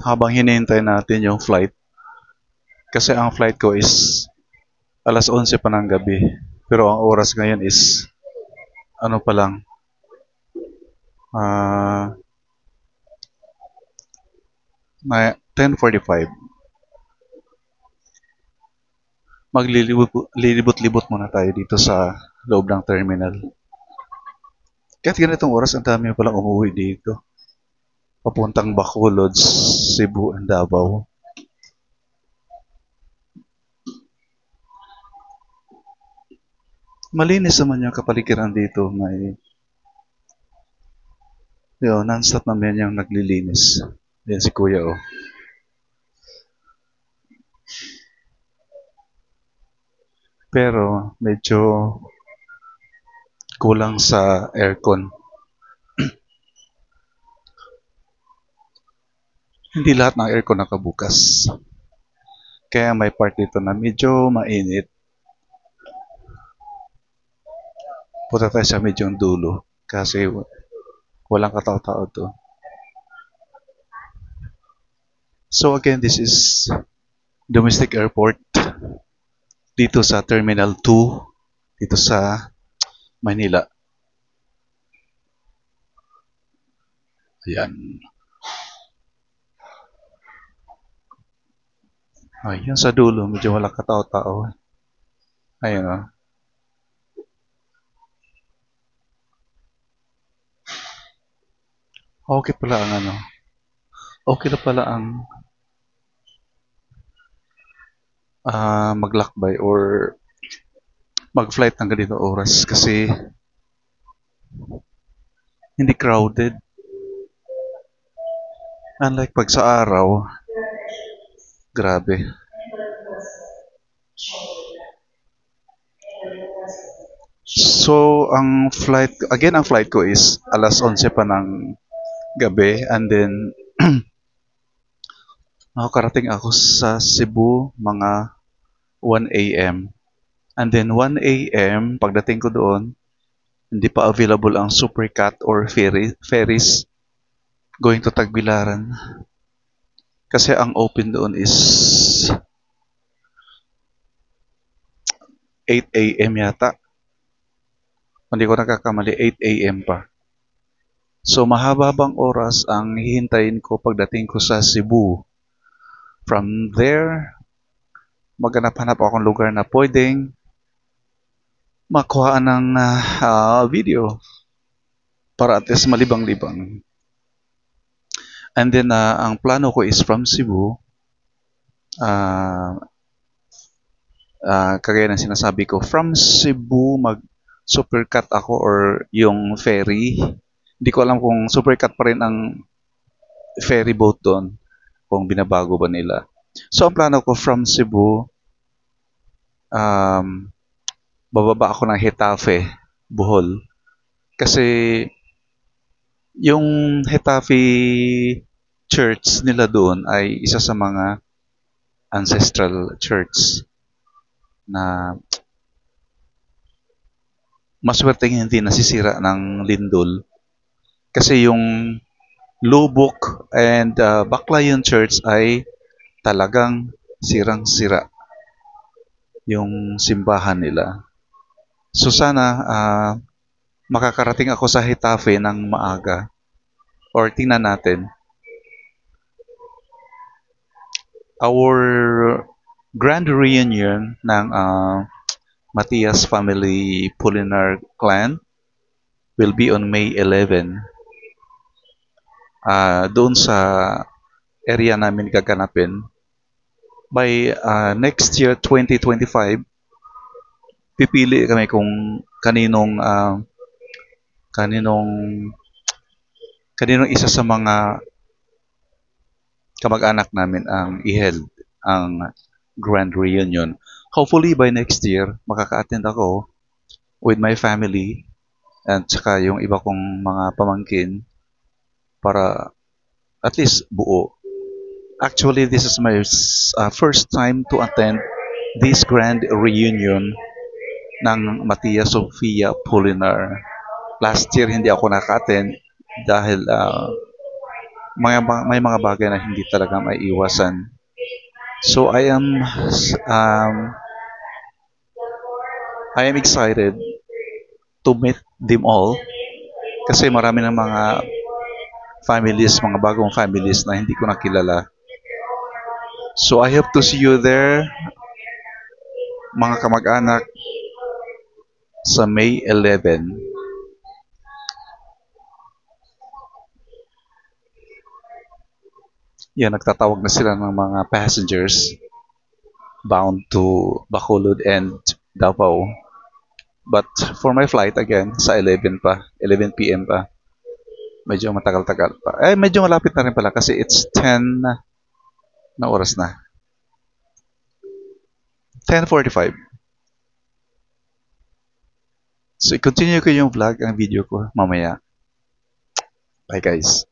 habang hinihintay natin yung flight. Kasi ang flight ko is alas 11 pa ng gabi. Pero ang oras ngayon is ano pa lang, ah 10:45. Maglilibot-libot muna tayo dito sa loob ng terminal. Kahit ganitong oras, ang dami palang umuwi dito. Papuntang Bacolod, Cebu, and Davao. Malinis naman yung kapaligiran dito. May non-stop naman yung naglilinis. Yan si Kuya, oh. Pero medyo kulang sa aircon. Hindi lahat ng aircon nakabukas. Kaya may part dito na medyo mainit. Punta tayo sa medyo dulo kasi walang katao-tao to. So again, this is domestic airport dito sa Terminal 2 dito sa Manila. Ayan. Ayan sa dulo, medyo walang katao-tao. Ayan, oh. Okay pala ang ano. Okay na pala ang maglakbay or mag-flight ng ganito oras kasi hindi crowded. Unlike pag sa araw, grabe. So, ang flight ko is alas 11 pa ng gabi, and then nakakarating ako sa Cebu mga 1 a.m. And then 1 a.m. pagdating ko doon, hindi pa available ang Supercat or ferries going to Tagbilaran. Kasi ang open doon is 8 a.m. yata. Hindi ko nakakamali, 8 a.m. pa. So mahababang oras ang hihintayin ko pagdating ko sa Cebu. From there, maghanap-hanap akong lugar na pwedeng makuha ng video para at least malibang-libang. And then, ang plano ko is from Cebu, kagaya ng sinasabi ko, from Cebu mag-supercut ako or yung ferry. Hindi ko alam kung supercut pa rin ang ferry boat doon, kung binabago ba nila. So, ang plano ko from Cebu, bababa ako ng Hetafe, Bohol. Kasi yung Hetafe church nila doon ay isa sa mga ancestral church na maswerteng hindi nasisira ng lindol. Kasi yung Lubok and Baclayon Church ay talagang sirang-sira yung simbahan nila. So sana makakarating ako sa Hetafe ng maaga. Or tingnan natin. Our grand reunion ng Matias Family Pulinar Clan will be on May 11. Doon sa area namin gaganapin. By next year, 2025, pipili kami kung kaninong isa sa mga kamag-anak namin ang i-held ang grand reunion. Hopefully by next year, makaka-attend ako with my family at saka yung iba kong mga pamangkin para at least buo. Actually, this is my first time to attend this grand reunion ng Matia Sofia Pulinar. Last year, hindi ako naka-attend dahil may mga bagay na hindi talaga maiiwasan. So um, I am excited to meet them all kasi marami ng mga families, mga bagong families na hindi ko nakilala. So I hope to see you there, mga kamag-anak, sa May 11. Yan, nagtatawag na sila ng mga passengers bound to Bacolod and Davao. But for my flight, again, sa 11 pa, 11 p.m. pa. Medyo matagal-tagal pa. Medyo malapit na rin pala kasi it's 10 na oras na. 10:45. So, continue ko yung vlog, ang video ko mamaya. Bye guys.